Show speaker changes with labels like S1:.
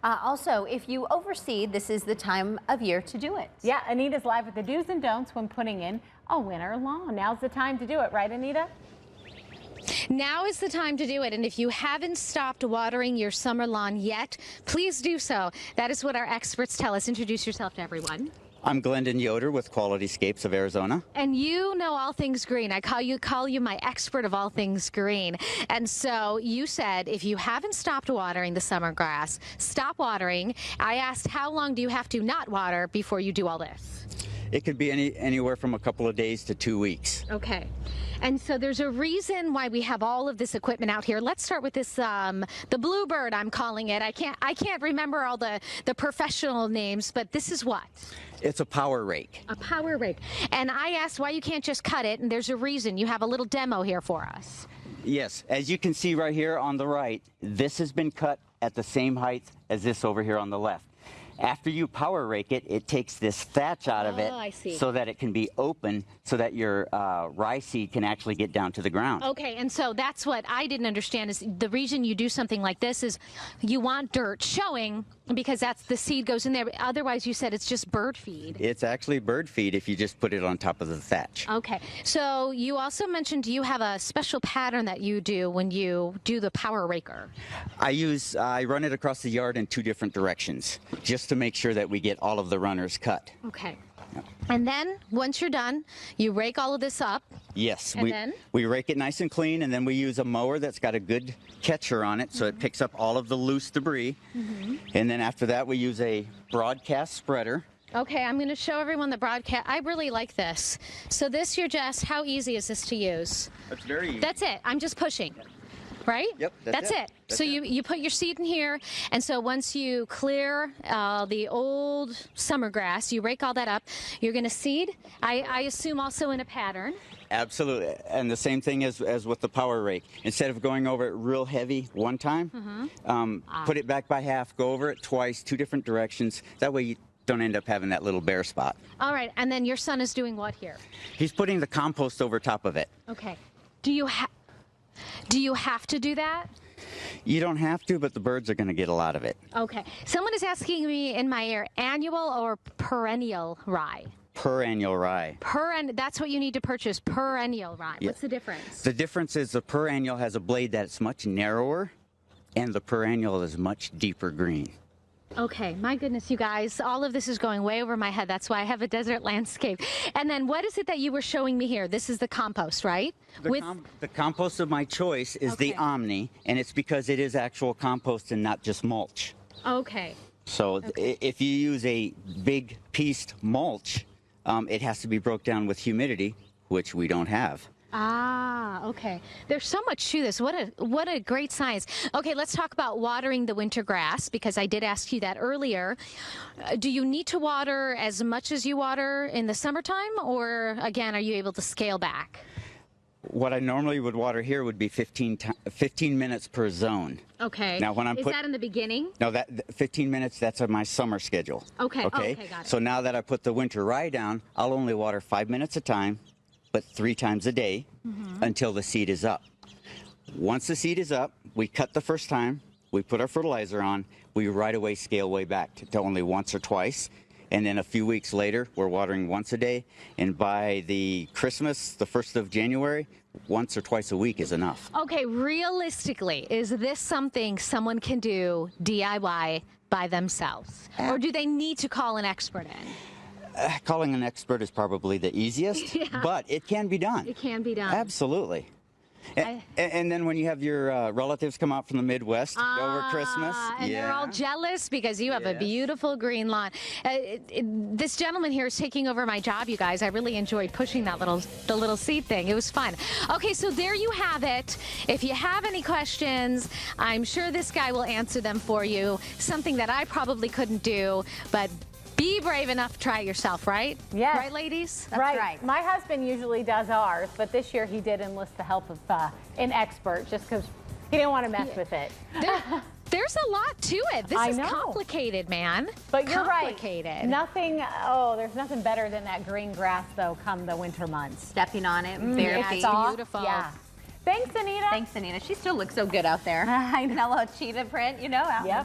S1: Also, if you overseed, this is the time of year to do it.
S2: Yeah, Anita's live with the do's and don'ts when putting in a winter lawn. Now's the time to do it, right, Anita?
S3: Now is the time to do it, and if you haven't stopped watering your summer lawn yet, please do so. That is what our experts tell us. Introduce yourself to everyone.
S4: I'm Glendon Yoder with Quality Scapes of Arizona.
S3: And you know all things green. I call you my expert of all things green. And so you said if you haven't stopped watering the summer grass, stop watering. I asked how long do you have to not water before you do all this?
S4: It could be anywhere from a couple of days to 2 weeks.
S3: Okay. And so there's a reason why we have all of this equipment out here. Let's start with this, the Bluebird, I'm calling it. I can't remember all the professional names, but this is what?
S4: It's a power rake.
S3: A power rake. And I asked why you can't just cut it, and there's a reason. You have a little demo here for us.
S4: Yes, as you can see right here on the right, this has been cut at the same height as this over here on the left. After you power rake it, it takes this thatch out of it so that it can be open so that your rye seed can actually get down to the ground.
S3: Okay, and so that's what I didn't understand is the reason you do something like this is you want dirt showing because that's the seed goes in there. Otherwise, you said it's just bird feed.
S4: It's actually bird feed if you just put it on top of the thatch.
S3: Okay, so you also mentioned you have a special pattern that you do when you do the power raker.
S4: I run it across the yard in 2 different directions just to make sure that we get all of the runners cut.
S3: Okay. And then once you're done, you rake all of this up.
S4: Yes,
S3: and
S4: we rake it nice and clean, and then we use a mower that's got a good catcher on it so it picks up all of the loose debris. And then after that, we use a broadcast spreader.
S3: Okay, I'm going to show everyone the broadcast. I really like this. So this, you're just, how easy is this to use?
S4: It's very easy.
S3: That's it. I'm just pushing. Right?
S4: Yep, that's it.
S3: So you put your seed in here, and so once you clear the old summer grass, you rake all that up, you're going to seed, I assume also in a pattern.
S4: Absolutely, and the same thing as with the power rake. Instead of going over it real heavy one time, put it back by half, go over it twice, 2 different directions. That way you don't end up having that little bare spot.
S3: All right, and then your son is doing what here?
S4: He's putting the compost over top of it.
S3: Okay. Do you have to do that?
S4: You don't have to, but the birds are going to get a lot of it.
S3: Okay. Someone is asking me in my ear, annual or perennial rye?
S4: Perennial rye.
S3: That's what you need to purchase, perennial rye.
S4: Yeah.
S3: What's the difference?
S4: The difference is the perennial has a blade that's much narrower, and the perennial is much deeper green.
S3: Okay, my goodness, you guys, all of this is going way over my head. That's why I have a desert landscape. And then what is it that you were showing me here? This is the compost, right?
S4: The compost of my choice is the Omni, and it's because it is actual compost and not just mulch.
S3: Okay.
S4: So if you use a big pieced mulch, it has to be broke down with humidity, which we don't have.
S3: Ah, okay. There's so much to this. What a great science. Okay, let's talk about watering the winter grass, because I did ask you that earlier. Do you need to water as much as you water in the summertime, or again, are you able to scale back?
S4: What I normally would water here would be 15 minutes per zone.
S3: Okay.
S4: Now, when
S3: Is that in the beginning?
S4: No, that 15 minutes, that's on my summer schedule.
S3: Okay.
S4: Okay,
S3: got it.
S4: So now that I put the winter rye down, I'll only water 5 minutes a time, but 3 times a day until the seed is up. Once the seed is up, we cut the first time, we put our fertilizer on, we right away scale way back to only once or twice. And then a few weeks later, we're watering once a day. And by the Christmas, the 1st of January, once or twice a week is enough.
S3: Okay, realistically, is this something someone can do DIY by themselves? Or do they need to call an expert in?
S4: Calling an expert is probably the easiest, but it can be done.
S3: It can be done.
S4: Absolutely. And then when you have your relatives come out from the Midwest over Christmas.
S3: And they're all jealous because you have a beautiful green lawn. This gentleman here is taking over my job, you guys. I really enjoyed pushing the little seed thing. It was fun. Okay, so there you have it. If you have any questions, I'm sure this guy will answer them for you. Something that I probably couldn't do, but be brave enough to try it yourself, right?
S2: Yes.
S3: Right, ladies?
S2: That's right. My husband usually does ours, but this year he did enlist the help of an expert just because he didn't want to mess with it.
S3: There's a lot to it. This is complicated, man.
S2: But you're
S3: complicated.
S2: Right. There's nothing better than that green grass, though, come the winter months.
S1: Stepping on it, bare feet.
S3: It's beautiful.
S2: Yeah. Thanks, Anita.
S1: Thanks, Anita. She still looks so good out there. I know, a cheetah print, you know.
S2: Yep.